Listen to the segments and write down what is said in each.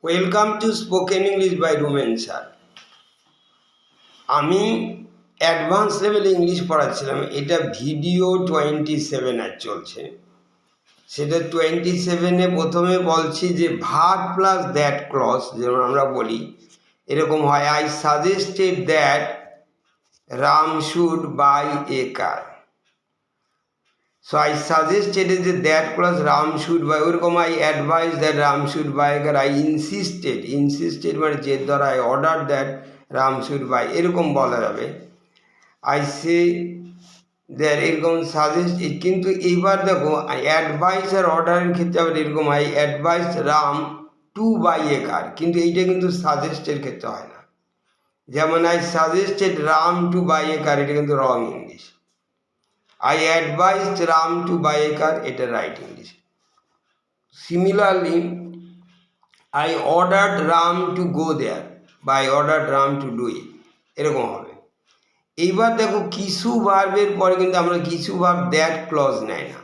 Welcome to spoken English by Romen sir. আমি advance লেভেলে English পড়াচ্ছিলাম। এটা ভিডিও 27 আর চলছে। সেটা 27-এ প্রথমে বলছি যে ভার্ব প্লাস দ্যাট ক্লজ, যেমন আমরা বলি এরকম হয়, I suggested that Ram should buy a car. So I suggested যে that plus Ram should buy, ওরকম I advised that Ram should buy a car. I insisted মানে জেদ ধরা, I ordered that Ram should buy, এরকম বলা যাবে। I say that এরকম suggest, কিন্তু এইবার দেখো অ্যাডভাইস আর অর্ডারের ক্ষেত্রে আবার এরকম I advised Ram to buy a car, কিন্তু এইটা কিন্তু সাজেস্টের ক্ষেত্রে হয় না। যেমন I suggested Ram to buy a car, এটা কিন্তু wrong English. I advised Ram to buy a car, এটা right English. Similarly, I ordered Ram to go there, বা I ordered Ram to do it, এরকম হবে। এইবার দেখো কিছু ভার্বের পরে কিন্তু আমরা কিছু ভার্ব দ্যাট ক্লজ নেয় না।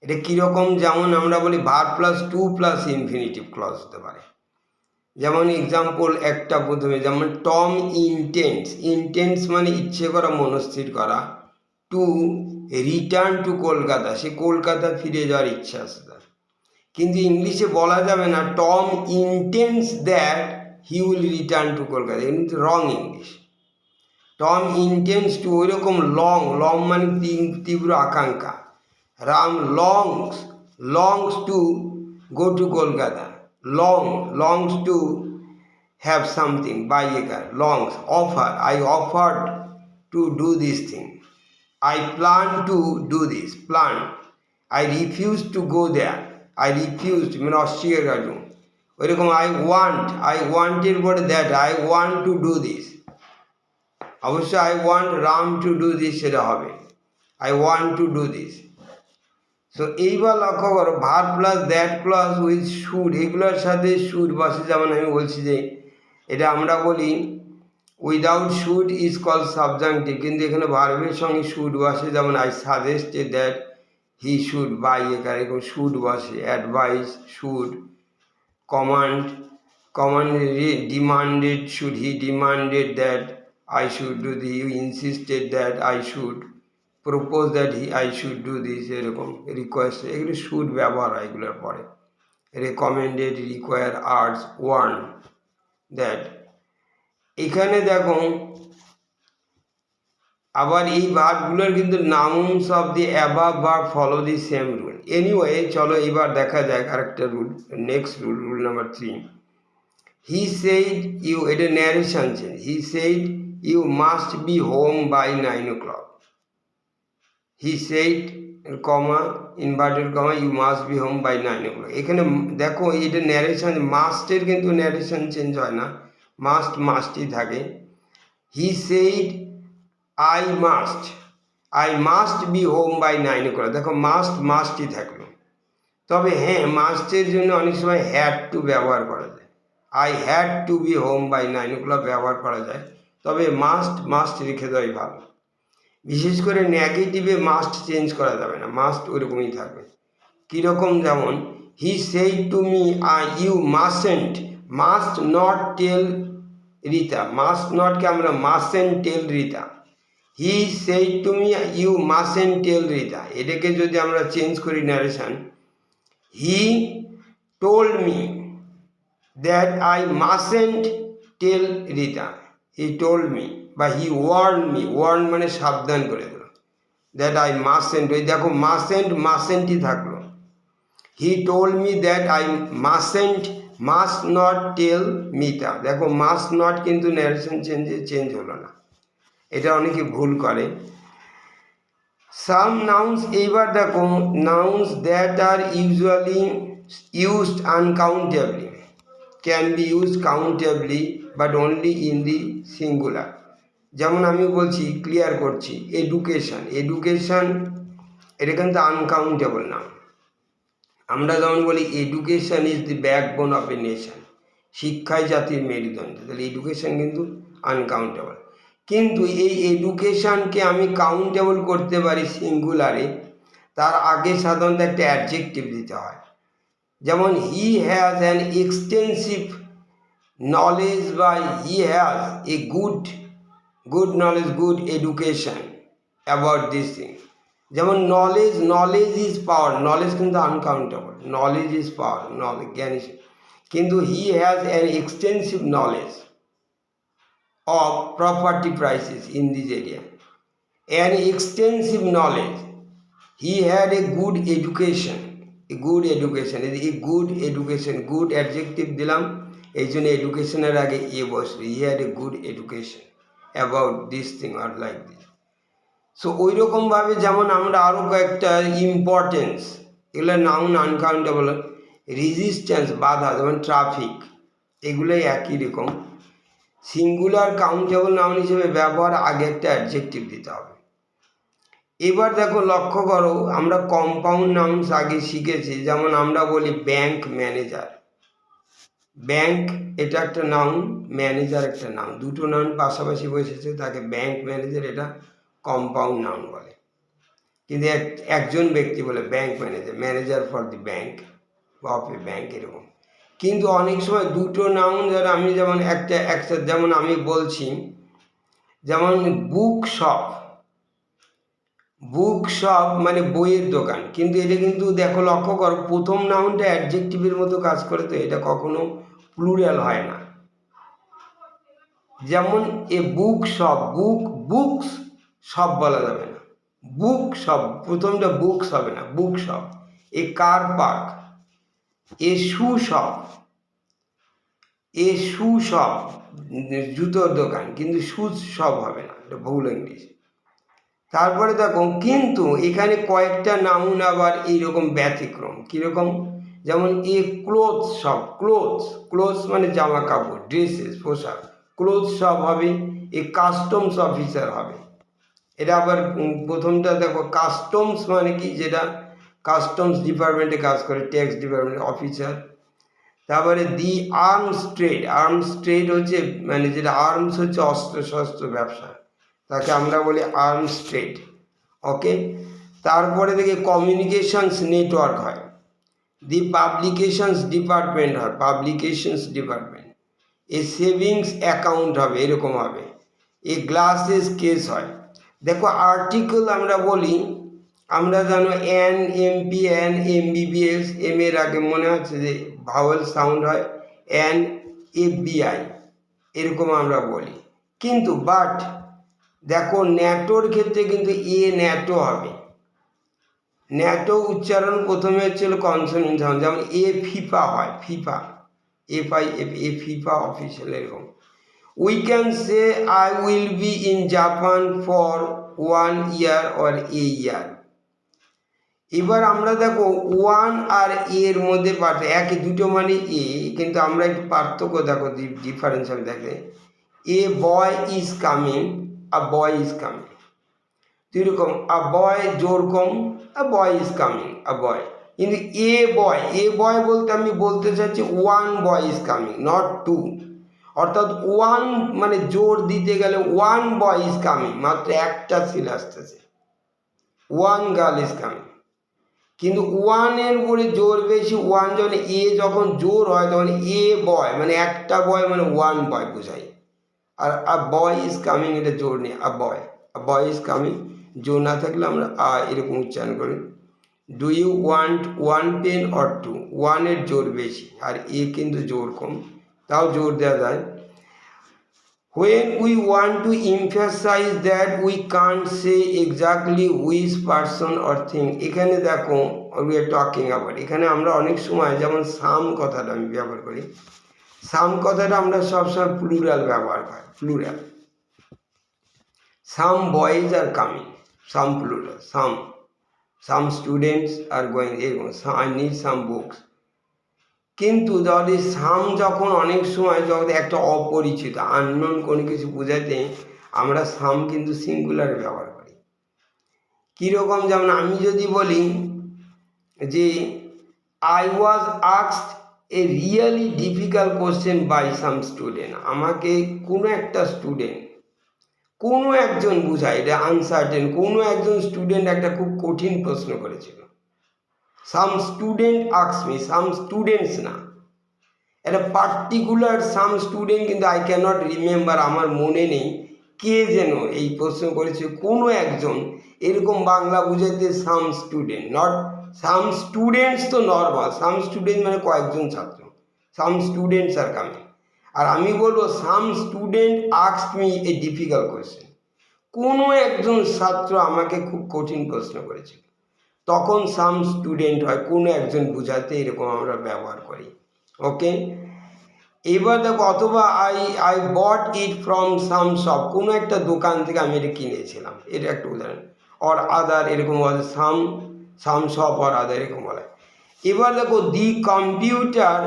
এটা কীরকম, যেমন আমরা বলি verb plus to plus infinitive clause হতে পারে। যেমন এক্সাম্পল একটা প্রথমে, যেমন টম ইন্টেন্স মানে ইচ্ছে করা, মনস্থির করা, টু রিটার্ন টু কলকাতা, সে কলকাতা ফিরে যাওয়ার ইচ্ছা আছে তার। কিন্তু ইংলিশে বলা যাবে না Tom intends that he will return to Kolkata, কিন্তু wrong English. Tom intends to, ওই রকম লং মানে তীব্র আকাঙ্ক্ষা। Ram longs to go to Kolkata, longs to have something, buy a car, longs. Offer, I offered to do this thing, I plan to do this, plan. I refuse to go there, I refused মানে অস্বীকার করুন। ওইরকম I wanted বলে that, I want to do this, অবশ্যই I want Ram to do this সেটা হবে, I want to do this. So এইবার লক্ষ্য করো verb plus that clause with should, এগুলোর সাথে শুড বসে। যেমন আমি বলছি যে এটা আমরা বলি without should is call subjunctive, কিন্তু এখানে ভার্বের সঙ্গে শুড বসে। যেমন I suggested that he should buy a car, এরকম শুড বসে। Advice, should. Command demanded, should he demanded that I should do the, you insisted that I should, propose that I should do this, এরকম request, এগুলো should ব্যবহার হয় এগুলোর পরে। Recommended, require, arts, warn that. এখানে দেখো আবার এই ভার্বগুলোর কিন্তু nouns of the above verb follow the same rule. Anyway চলো এবার দেখা যায় আরেকটা rule, next rule number 3। He said you, এটা narration change. He said you must be home by 9 o'clock। He said comma inverted comma you must be home by 9 o'clock। এখানে দেখো এটা narration, মাস্টের কিন্তু ন্যারেশন চেঞ্জ হয় না, মাস্টই থাকে। He said I must be home by 9 o'clock, দেখো মাস্টই থাকলো। তবে হ্যাঁ, মাস্টের জন্য অনেক সময় হ্যাড টু ব্যবহার করা যায়। I had to be home by 9 o'clock ব্যবহার করা যায়, তবে মাস্ট রেখে দেওয়াই ভালো। বিশেষ করে নেগেটিভে মাস্ট চেঞ্জ করা যাবে না, মাস্ট ওইরকমই থাকবে। কীরকম, যেমন he said to me you must not tell Rita, must নটকে আমরা mustn't tell Rita. He said to me you mustn't tell Rita, এটাকে যদি আমরা চেঞ্জ করি narration, he told me that I mustn't tell Rita, he told me, বা হি ওয়ার্ন মানে সাবধান করে দিল, দ্যাট আই মাস্টেন্ট, ওই দেখো মাস্টেন্টই থাকলো। He told me that I must not tell Mita, দেখো মাস্ট নট কিন্তু ন্যারেশন চেঞ্জ হলো না, এটা অনেকে ভুল করে। সাম নাউন্স, এইবার দেখো nouns that are usually used uncountably can be used countably but only in the singular. যেমন আমি বলছি, ক্লিয়ার করছি, এডুকেশন এটা কিন্তু আনকাউন্টেবল নাম। আমরা যেমন বলি education is the backbone of a nation, শিক্ষাই জাতির মেরুদণ্ড, তাহলে এডুকেশন কিন্তু আনকাউন্টেবল। কিন্তু এই এডুকেশনকে আমি কাউন্টেবল করতে পারি সিঙ্গুলারে, তার আগে সাধারণত একটা অ্যাডজেক্টিভ দিতে হয়। যেমন he has an extensive knowledge বা he has a good knowledge, good education about this thing. যেমন নলেজ ইজ পাওয়ার, নলেজ কিন্তু uncountable, knowledge is power, knowledge জ্ঞান, কিন্তু he has an extensive knowledge of property prices in this area, an extensive knowledge. He had a good education, a good education, good adjective দিলাম, এই জন্য এডুকেশনের আগে এ বসবে, he had a good education about this thing or like this. So ওই রকমভাবে যেমন আমরা আরও কয়েকটা ইম্পর্টেন্স, এগুলো নাউন আনকাউন্টেবল, রেজিস্ট্যান্স বাধা, যেমন ট্রাফিক, এগুলোই একই রকম। সিঙ্গুলার কাউন্টেবল নাউন হিসেবে ব্যবহার, আগে একটা অ্যাডজেক্টিভ দিতে হবে। এবার দেখো লক্ষ্য করো, আমরা কম্পাউন্ড নাউন্স আগে শিখেছি, যেমন আমরা বলি ব্যাংক ম্যানেজার, ব্যাংক এটা একটা নাউন, ম্যানেজার একটা নাউন, দুটো নাউন পাশাপাশি বসেছে, তাকে ব্যাংক ম্যানেজার, এটা কম্পাউন্ড নাউন বলে। কিন্তু একজন ব্যক্তি বলে bank manager, manager for the bank বা অফ এ ব্যাংক, এরকম। কিন্তু অনেক সময় দুটো নাউন, যারা আমি যেমন একটা যেমন আমি বলছি, যেমন বুক শপ মানে বইয়ের দোকান, কিন্তু এটা কিন্তু দেখো লক্ষ্য করো, প্রথম নাউনটা অ্যাডজেক্টিভের মতো কাজ করে, তো এটা কখনো প্লুরাল হয় না। যেমন এ বুক শপ, বুকস শপ বলা যাবে না, বুক শপ, প্রথমটা বুকস হবে না, বুক শপ। এ কার পার্ক, এ শু শপ, জুতোর দোকান, কিন্তু শুজ শপ হবে না, এটা ভুল ইংলিশ। তারপরে দেখো, কিন্তু এখানে কয়েকটা নাউন আবার এইরকম ব্যতিক্রম, কীরকম, যেমন এ ক্লোথ শপ, ক্লোথস মানে জামা কাপড়, ড্রেসেস, পোশাক, ক্লোথ শপ হবে। এ কাস্টমস অফিসার হবে, এটা আবার প্রথমটা দেখো, কাস্টমস মানে কি, যেটা কাস্টমস ডিপার্টমেন্টে কাজ করে, ট্যাক্স ডিপার্টমেন্ট অফিসার। তারপরে দি আর্মস ট্রেড হচ্ছে, মানে যেটা আর্মস হচ্ছে অস্ত্র শস্ত্র ব্যবসা, তাকে আমরা বলি আর্মস ট্রেড, ওকে। তারপরে দেখে কমিউনিকেশনস নেটওয়ার্ক হয়, দি পাবলিকেশনস ডিপার্টমেন্ট হয়, এ সেভিংস অ্যাকাউন্ট হবে, এরকম হবে। এ গ্লাসেস কেস হয়। দেখো আর্টিকেল আমরা বলি, আমরা জানো an, MP, an, MBBS, M এর আগে মনে হচ্ছে যে ভাওয়েল সাউন্ড হয়, এন, এফবিআই, এরকম আমরা বলি। কিন্তু বাট দেখো ন্যাটোর ক্ষেত্রে কিন্তু এ ন্যাটো হবে, ন্যাটো উচ্চারণ প্রথমে হচ্ছিল কনসোনেন্ট সাউন্ড, যেমন এ ফিফা হয়, এ ফিফা অফিসিয়াল, এরকম। We can say I will be in Japan for 1 year or a year. এবার আমরা দেখো ওয়ান আর এর মধ্যে পার্থক্য, একই দুটো মানে এ, কিন্তু আমরা একটু পার্থক্য দেখো, ডিফারেন্স আমি দেখে, a boy is coming, a boy is coming, দুই রকম, আ বয় জোর কম, আ বয় ইজ কামিং, আ বয়। কিন্তু এ বয় বলতে আমি বলতে চাচ্ছি one boy is coming, not two, অর্থাৎ ওয়ান মানে জোর দিতে গেলে ওয়ান বয় ইজ কামিং, মাত্র একটা ছেলে আসতেছে, ওয়ান গার্ল ইজ কামিং। কিন্তু ওয়ানের উপরে জোর বেশি, ওয়ান যখন জোর হয় তখন এ বয় মানে একটা বয় মানে ওয়ান বয় বোঝায়, আর আ বয় ইজ কামিং এটা জোর নেই, আ বয় ইজ কামিং, জোর না থাকলে আমরা এরকম উচ্চারণ করি। Do you want 1 pen or 2, ওয়ানের জোর বেশি আর এ কিন্তু জোর কম, তাও জোর দেওয়া যায়। When we want to emphasize that we can't say exactly which person or thing, এখানে দেখো we are talking about, এখানে আমরা অনেক সময় যেমন সাম কথাটা আমি ব্যবহার করি, সাম কথাটা আমরা সবসময় প্লুরাল ব্যবহার করি, plural. Some boys are coming, some plural, some students are going, এরকম, আই নিড সাম বুকস। কিন্তু যদি সাম যখন অনেক সময় যখন একটা অপরিচিত আননোন কোনো কিছু বোঝাতে, আমরা সাম কিন্তু সিঙ্গুলারে ব্যবহার করি। কীরকম, যেমন আমি যদি বলি যে I was asked a really difficult question by some student, আমাকে কোনো একটা স্টুডেন্ট, কোনো একজন বোঝায়, এটা আনসার্টেন, কোনো একজন স্টুডেন্ট একটা খুব কঠিন প্রশ্ন করেছিল, some student asks me, some students না, একটা পার্টিকুলার সাম স্টুডেন্ট, কিন্তু আই ক্যানট রিমেম্বার, আমার মনে নেই কে যেন এই প্রশ্ন করেছে, কোনো একজন এরকম বাংলা বুঝাইতে সাম স্টুডেন্ট, নট সাম স্টুডেন্টস, তো নর্মাল, সাম স্টুডেন্ট মানে কয়েকজন ছাত্র, সাম স্টুডেন্টস আর কামিং। আর আমি বলবো সাম student asked me a difficult question, কোনো একজন ছাত্র আমাকে খুব কঠিন প্রশ্ন করেছে, তখন সাম স্টুডেন্ট হয়, কোনো একজন বুঝাতে এরকম আমরা ব্যবহার করি। ওকে, এবার দেখো, অথবা I bought it from some shop, কোনো একটা দোকান থেকে আমি এটা কিনেছিলাম, এটা একটা উদাহরণ। অর আদার, এরকম বলে সাম শপ অর আদার, এরকম বলে। এবার দেখো, the computer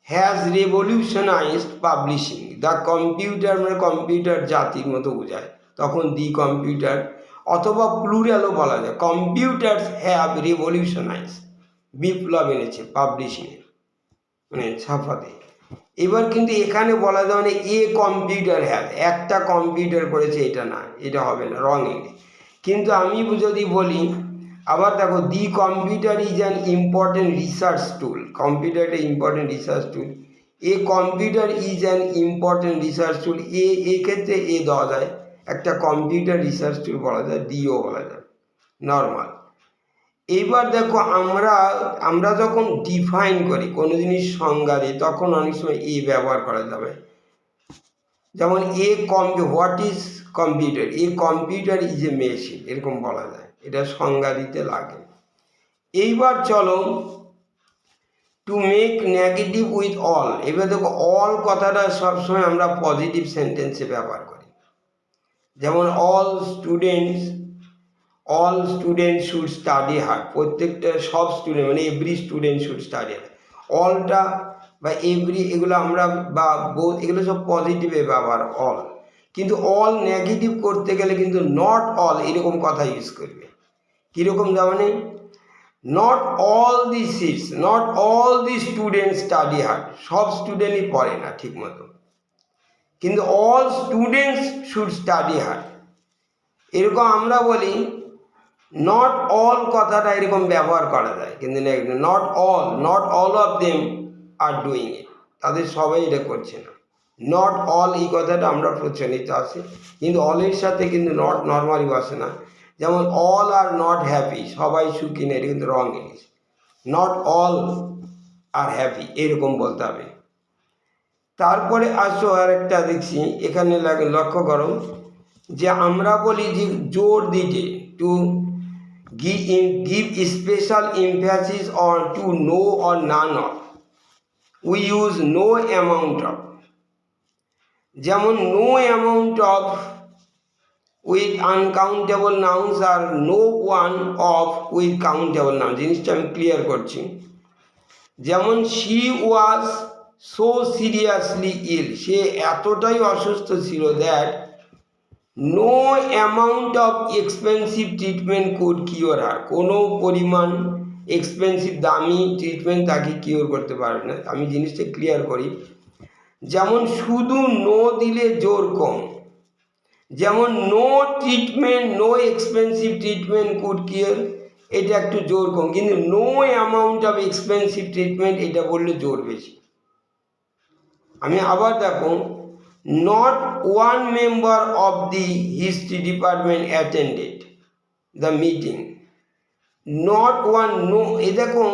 has revolutionised publishing, the computer মানে কম্পিউটার জাতির মতো বোঝায়, তখন দি কম্পিউটার, অথবা প্লুরালও বলা যায়, কম্পিউটার্স হ্যাভ রেভলিউশনাইজ, বিপ্লব এনেছে পাবলিশিংয়ে মানে ছাপাতে। এবার কিন্তু এখানে বলা যায় মানে এ কম্পিউটার হ্যাভ, একটা কম্পিউটার করেছে, এটা না, এটা হবে না, রং ইংলিশ। কিন্তু আমি যদি বলি, আবার দেখো, the computer is an important research tool, computer একটা important research tool, a computer is an important research tool, এক্ষেত্রে এ দেওয়া যায়, একটা কম্পিউটার রিসার্চ টুল বলা যায়, দিও বলা যায়, নর্মাল। এইবার দেখো, আমরা যখন ডিফাইন করি কোনো জিনিস সংজ্ঞা দিই, তখন অনেক সময় এ ব্যবহার করা যাবে, যেমন what is computer, A computer is a machine, এরকম বলা যায়, এটা সংজ্ঞা দিতে লাগে। এইবার চলো, to make negative with all, এবার দেখো, অল কথাটা সবসময় আমরা পজিটিভ সেন্টেন্সে ব্যবহার করি, যেমন all student should study hard, প্রত্যেকটা সব স্টুডেন্ট মানে every student should study hard, অলটা বা এভরি এগুলো আমরা বা বোথ এগুলো সব পজিটিভে ব্যবহার অল। কিন্তু অল নেগেটিভ করতে গেলে কিন্তু নট অল এরকম কথা ইউজ করবে, কীরকম, যেমন not all the seats, not all the student study hard, সব স্টুডেন্টই পড়ে না ঠিক মতো, কিন্তু all students should study hard. এরকম আমরা বলি নট অল কথাটা এরকম ব্যবহার করা যায়, কিন্তু not all of them are doing it, তাদের সবাই এটা করছে না, নট অল এই কথাটা আমরা প্রচলিত আছে, কিন্তু অলের সাথে কিন্তু নট নর্মালি বসে না, যেমন অল আর নট হ্যাপি, সবাই সুখী না, এটা কিন্তু wrong English, not all are happy এরকম বলতে হবে। তারপরে আসো আর একটা দেখছি, এখানে লক্ষ্য করো যে আমরা বলি যে জোর দিতে, two give special emphasis on to no or none of, we use no amount of, যেমন no amount of with uncountable nouns আর no one of with countable nouns, জিনিসটা আমি ক্লিয়ার করছি। যেমন she was so seriously ill, সে এতটাই অসুস্থ ছিল, that no amount of expensive treatment could cure her, কোনো পরিমাণ এক্সপেন্সিভ দামি ট্রিটমেন্ট তাকে কিওর করতে পারবে না। আমি জিনিসটা ক্লিয়ার করি, যেমন শুধু নো দিলে জোর কম, যেমন no treatment, no expensive treatment could cure, এটা একটু জোর কম, কিন্তু no amount of expensive treatment এটা বললে জোর বেশি। আমি আবার দেখো, not one member of the history department attended the meeting, not one, no, এই দেখো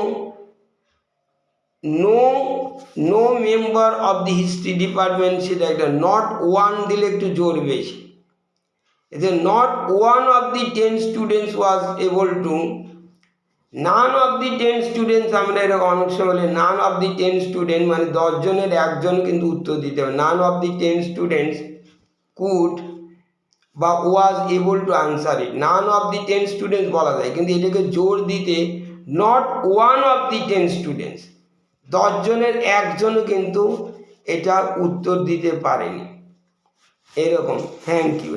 no member of the history department, সেটা একটা not one দিলে একটু জোর বেশি, এতে not one of the 10 students was able to, none of the 10 students, আমরা এরকম অনেক সময় বলি none of the 10 students মানে 10 জনের একজন কিন্তু উত্তর দিতে হবে, none of the 10 students could বা was able to answer it, none of the 10 students বলা যায়, কিন্তু এটাকে জোর দিতে not one of the 10 students, 10 জনের একজনও কিন্তু এটা উত্তর দিতে পারেনি, এরকম। Thank you.